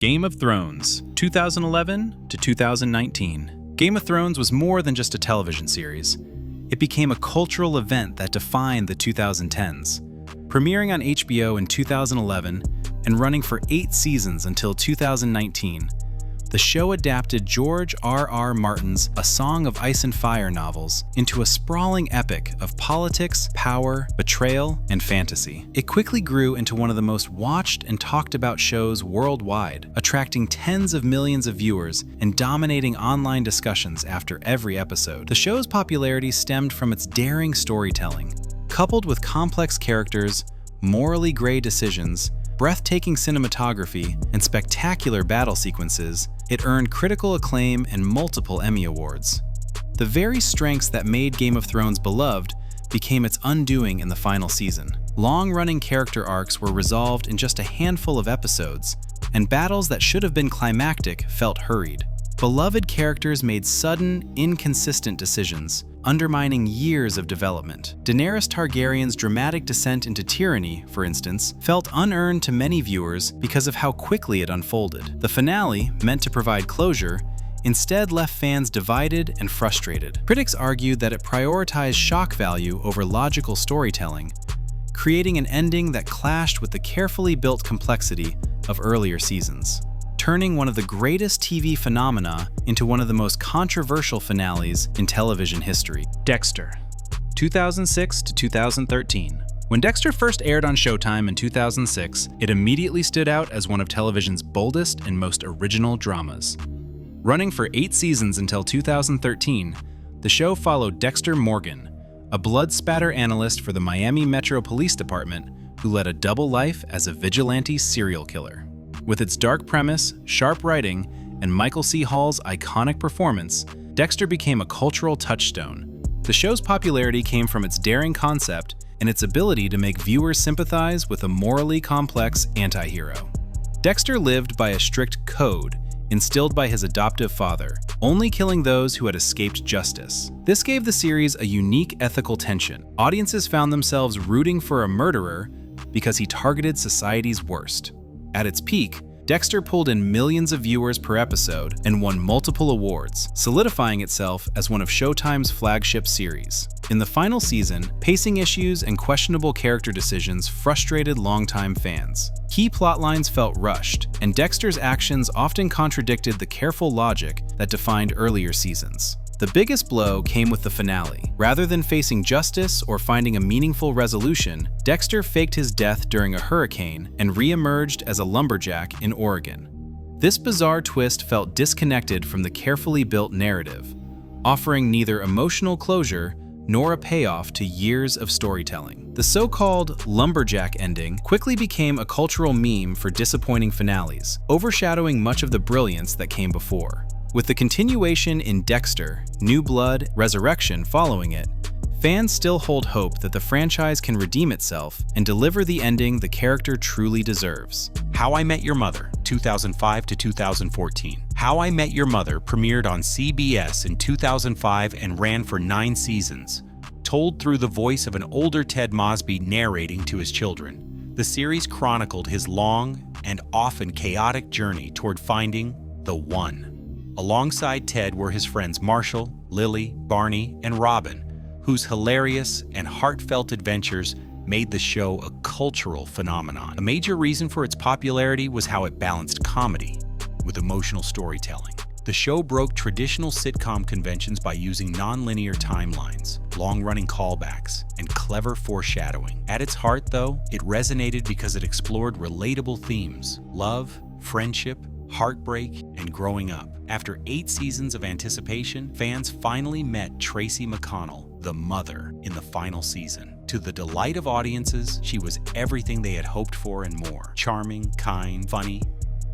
Game of Thrones, 2011 to 2019. Game of Thrones was more than just a television series. It became a cultural event that defined the 2010s. Premiering on HBO in 2011 and running for 8 seasons until 2019, the show adapted George R.R. Martin's A Song of Ice and Fire novels into a sprawling epic of politics, power, betrayal, and fantasy. It quickly grew into one of the most watched and talked about shows worldwide, attracting tens of millions of viewers and dominating online discussions after every episode. The show's popularity stemmed from its daring storytelling, coupled with complex characters, morally gray decisions, breathtaking cinematography, and spectacular battle sequences. It earned critical acclaim and multiple Emmy Awards. The very strengths that made Game of Thrones beloved became its undoing in the final season. Long-running character arcs were resolved in just a handful of episodes, and battles that should have been climactic felt hurried. Beloved characters made sudden, inconsistent decisions, undermining years of development. Daenerys Targaryen's dramatic descent into tyranny, for instance, felt unearned to many viewers because of how quickly it unfolded. The finale, meant to provide closure, instead left fans divided and frustrated. Critics argued that it prioritized shock value over logical storytelling, creating an ending that clashed with the carefully built complexity of earlier seasons, turning one of the greatest TV phenomena into one of the most controversial finales in television history. Dexter, 2006 to 2013. When Dexter first aired on Showtime in 2006, it immediately stood out as one of television's boldest and most original dramas. Running for 8 seasons until 2013, the show followed Dexter Morgan, a blood spatter analyst for the Miami Metro Police Department who led a double life as a vigilante serial killer. With its dark premise, sharp writing, and Michael C. Hall's iconic performance, Dexter became a cultural touchstone. The show's popularity came from its daring concept and its ability to make viewers sympathize with a morally complex anti-hero. Dexter lived by a strict code instilled by his adoptive father, only killing those who had escaped justice. This gave the series a unique ethical tension. Audiences found themselves rooting for a murderer because he targeted society's worst. At its peak, Dexter pulled in millions of viewers per episode and won multiple awards, solidifying itself as one of Showtime's flagship series. In the final season, pacing issues and questionable character decisions frustrated longtime fans. Key plotlines felt rushed, and Dexter's actions often contradicted the careful logic that defined earlier seasons. The biggest blow came with the finale. Rather than facing justice or finding a meaningful resolution, Dexter faked his death during a hurricane and re-emerged as a lumberjack in Oregon. This bizarre twist felt disconnected from the carefully built narrative, offering neither emotional closure nor a payoff to years of storytelling. The so-called lumberjack ending quickly became a cultural meme for disappointing finales, overshadowing much of the brilliance that came before. With the continuation in Dexter, New Blood, Resurrection following it, fans still hold hope that the franchise can redeem itself and deliver the ending the character truly deserves. How I Met Your Mother, 2005 to 2014. How I Met Your Mother premiered on CBS in 2005 and ran for 9 seasons. Told through the voice of an older Ted Mosby narrating to his children, the series chronicled his long and often chaotic journey toward finding the one. Alongside Ted were his friends Marshall, Lily, Barney, and Robin, whose hilarious and heartfelt adventures made the show a cultural phenomenon. A major reason for its popularity was how it balanced comedy with emotional storytelling. The show broke traditional sitcom conventions by using non-linear timelines, long-running callbacks, and clever foreshadowing. At its heart, though, it resonated because it explored relatable themes: love, friendship, heartbreak, and growing up. After 8 seasons of anticipation, fans finally met Tracy McConnell, the mother, in the final season. To the delight of audiences, she was everything they had hoped for and more. Charming, kind, funny,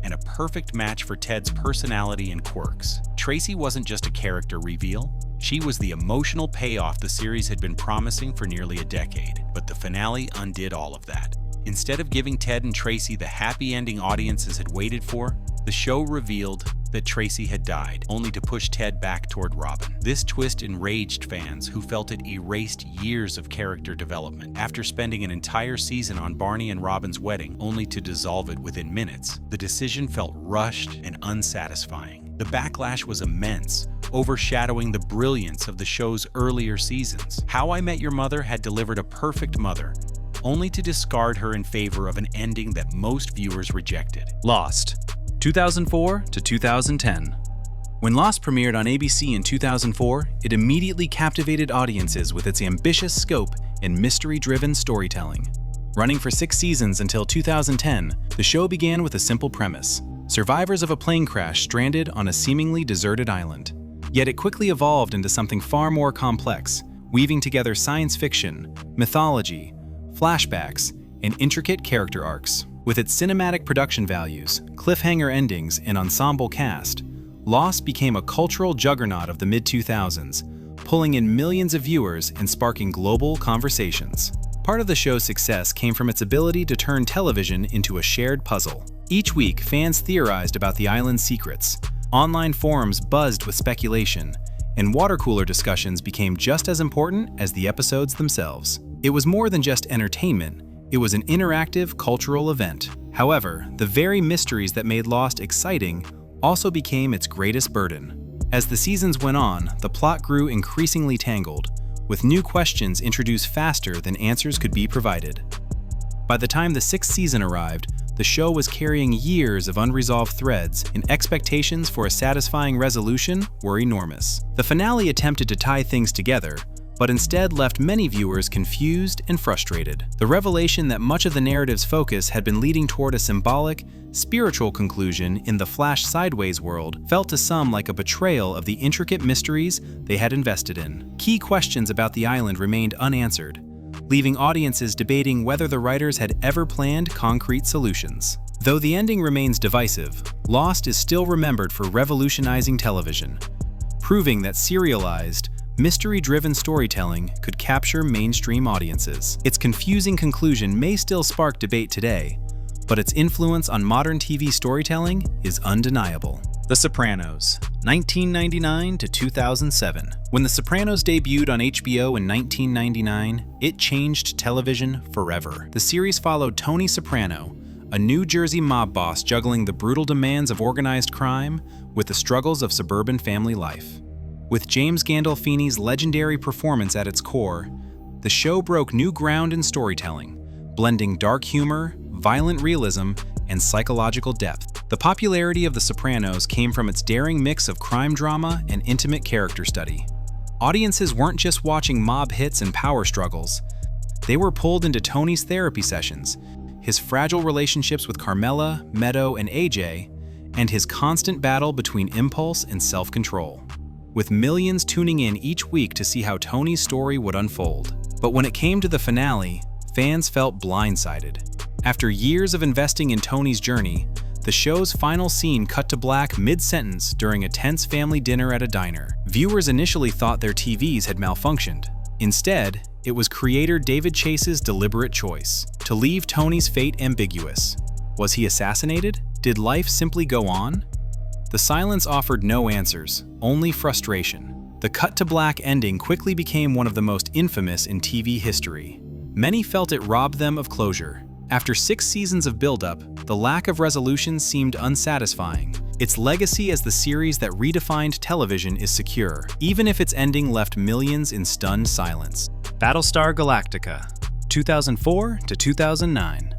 and a perfect match for Ted's personality and quirks. Tracy wasn't just a character reveal, she was the emotional payoff the series had been promising for nearly a decade. But the finale undid all of that. Instead of giving Ted and Tracy the happy ending audiences had waited for, the show revealed that Tracy had died, only to push Ted back toward Robin. This twist enraged fans who felt it erased years of character development. After spending an entire season on Barney and Robin's wedding, only to dissolve it within minutes, the decision felt rushed and unsatisfying. The backlash was immense, overshadowing the brilliance of the show's earlier seasons. How I Met Your Mother had delivered a perfect mother, only to discard her in favor of an ending that most viewers rejected. Lost, 2004 to 2010. When Lost premiered on ABC in 2004, it immediately captivated audiences with its ambitious scope and mystery-driven storytelling. Running for 6 seasons until 2010, the show began with a simple premise: survivors of a plane crash stranded on a seemingly deserted island. Yet it quickly evolved into something far more complex, weaving together science fiction, mythology, flashbacks, and intricate character arcs. With its cinematic production values, cliffhanger endings, and ensemble cast, Lost became a cultural juggernaut of the mid-2000s, pulling in millions of viewers and sparking global conversations. Part of the show's success came from its ability to turn television into a shared puzzle. Each week, fans theorized about the island's secrets, online forums buzzed with speculation, and water cooler discussions became just as important as the episodes themselves. It was more than just entertainment, it was an interactive cultural event. However, the very mysteries that made Lost exciting also became its greatest burden. As the seasons went on, the plot grew increasingly tangled, with new questions introduced faster than answers could be provided. By the time the 6th season arrived, the show was carrying years of unresolved threads, and expectations for a satisfying resolution were enormous. The finale attempted to tie things together, but instead left many viewers confused and frustrated. The revelation that much of the narrative's focus had been leading toward a symbolic, spiritual conclusion in the Flash Sideways world felt to some like a betrayal of the intricate mysteries they had invested in. Key questions about the island remained unanswered, leaving audiences debating whether the writers had ever planned concrete solutions. Though the ending remains divisive, Lost is still remembered for revolutionizing television, proving that serialized, mystery-driven storytelling could capture mainstream audiences. Its confusing conclusion may still spark debate today, but its influence on modern TV storytelling is undeniable. The Sopranos, 1999 to 2007. When The Sopranos debuted on HBO in 1999, it changed television forever. The series followed Tony Soprano, a New Jersey mob boss juggling the brutal demands of organized crime with the struggles of suburban family life. With James Gandolfini's legendary performance at its core, the show broke new ground in storytelling, blending dark humor, violent realism, and psychological depth. The popularity of The Sopranos came from its daring mix of crime drama and intimate character study. Audiences weren't just watching mob hits and power struggles. They were pulled into Tony's therapy sessions, his fragile relationships with Carmela, Meadow, and AJ, and his constant battle between impulse and self-control, with millions tuning in each week to see how Tony's story would unfold. But when it came to the finale, fans felt blindsided. After years of investing in Tony's journey, the show's final scene cut to black mid-sentence during a tense family dinner at a diner. Viewers initially thought their TVs had malfunctioned. Instead, it was creator David Chase's deliberate choice to leave Tony's fate ambiguous. Was he assassinated? Did life simply go on? The silence offered no answers, only frustration. The cut-to-black ending quickly became one of the most infamous in TV history. Many felt it robbed them of closure. After 6 seasons of build-up, the lack of resolution seemed unsatisfying. Its legacy as the series that redefined television is secure, even if its ending left millions in stunned silence. Battlestar Galactica, 2004 to 2009.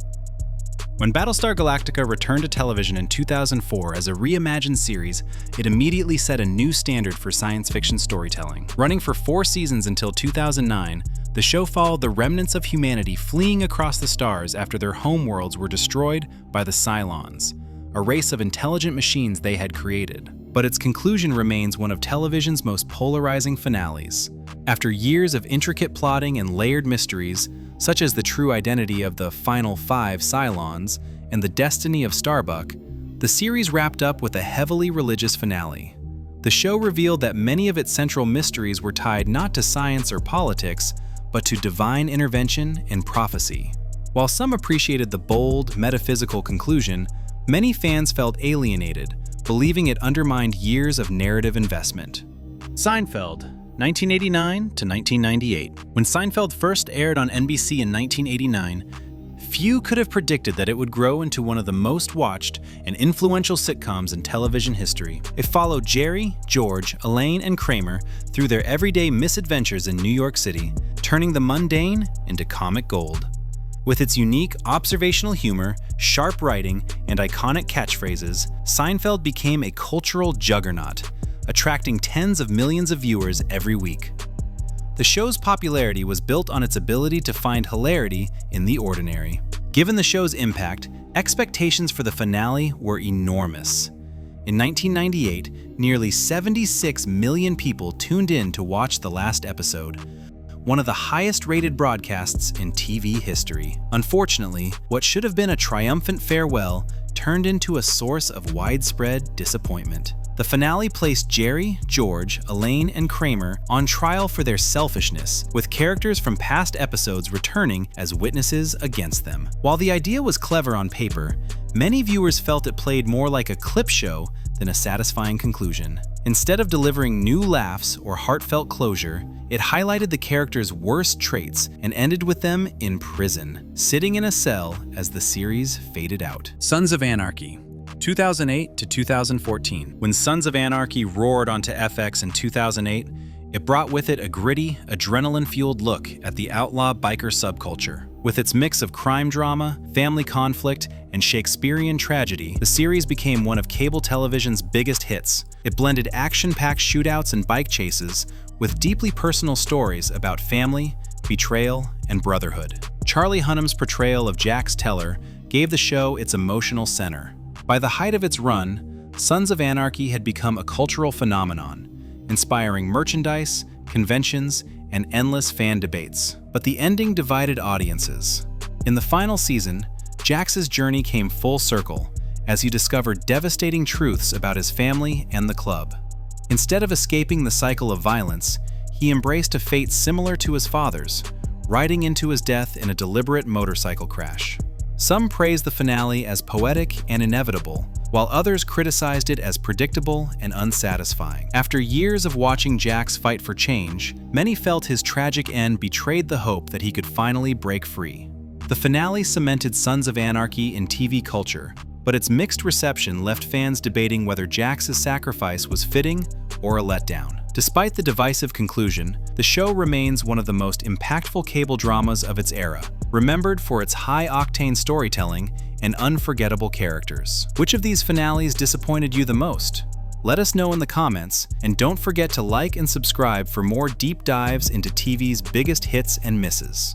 When Battlestar Galactica returned to television in 2004 as a reimagined series, it immediately set a new standard for science fiction storytelling. Running for 4 seasons until 2009, the show followed the remnants of humanity fleeing across the stars after their homeworlds were destroyed by the Cylons, a race of intelligent machines they had created. But its conclusion remains one of television's most polarizing finales. After years of intricate plotting and layered mysteries, such as the true identity of the Final 5 Cylons and the destiny of Starbuck, the series wrapped up with a heavily religious finale. The show revealed that many of its central mysteries were tied not to science or politics, but to divine intervention and prophecy. While some appreciated the bold, metaphysical conclusion, many fans felt alienated believing it undermined years of narrative investment. Seinfeld, 1989 to 1998. When Seinfeld first aired on NBC in 1989, few could have predicted that it would grow into one of the most watched and influential sitcoms in television history. It followed Jerry, George, Elaine, and Kramer through their everyday misadventures in New York City, turning the mundane into comic gold. With its unique observational humor, sharp writing, and iconic catchphrases, Seinfeld became a cultural juggernaut, attracting tens of millions of viewers every week. The show's popularity was built on its ability to find hilarity in the ordinary. Given the show's impact, expectations for the finale were enormous. In 1998, nearly 76 million people tuned in to watch the last episode, one of the highest-rated broadcasts in TV history. Unfortunately, what should have been a triumphant farewell turned into a source of widespread disappointment. The finale placed Jerry, George, Elaine, and Kramer on trial for their selfishness, with characters from past episodes returning as witnesses against them. While the idea was clever on paper, many viewers felt it played more like a clip show than a satisfying conclusion. Instead of delivering new laughs or heartfelt closure, it highlighted the characters' worst traits and ended with them in prison, sitting in a cell as the series faded out. Sons of Anarchy, 2008 to 2014. When Sons of Anarchy roared onto FX in 2008, it brought with it a gritty, adrenaline-fueled look at the outlaw biker subculture. With its mix of crime drama, family conflict, and Shakespearean tragedy, the series became one of cable television's biggest hits. It blended action-packed shootouts and bike chases with deeply personal stories about family, betrayal, and brotherhood. Charlie Hunnam's portrayal of Jax Teller gave the show its emotional center. By the height of its run, Sons of Anarchy had become a cultural phenomenon, inspiring merchandise, conventions, and endless fan debates. But the ending divided audiences. In the final season, Jax's journey came full circle as he discovered devastating truths about his family and the club. Instead of escaping the cycle of violence, he embraced a fate similar to his father's, riding into his death in a deliberate motorcycle crash. Some praised the finale as poetic and inevitable, while others criticized it as predictable and unsatisfying. After years of watching Jax fight for change, many felt his tragic end betrayed the hope that he could finally break free. The finale cemented Sons of Anarchy in TV culture, but its mixed reception left fans debating whether Jax's sacrifice was fitting or a letdown. Despite the divisive conclusion, the show remains one of the most impactful cable dramas of its era, remembered for its high-octane storytelling and unforgettable characters. Which of these finales disappointed you the most? Let us know in the comments, and don't forget to like and subscribe for more deep dives into TV's biggest hits and misses.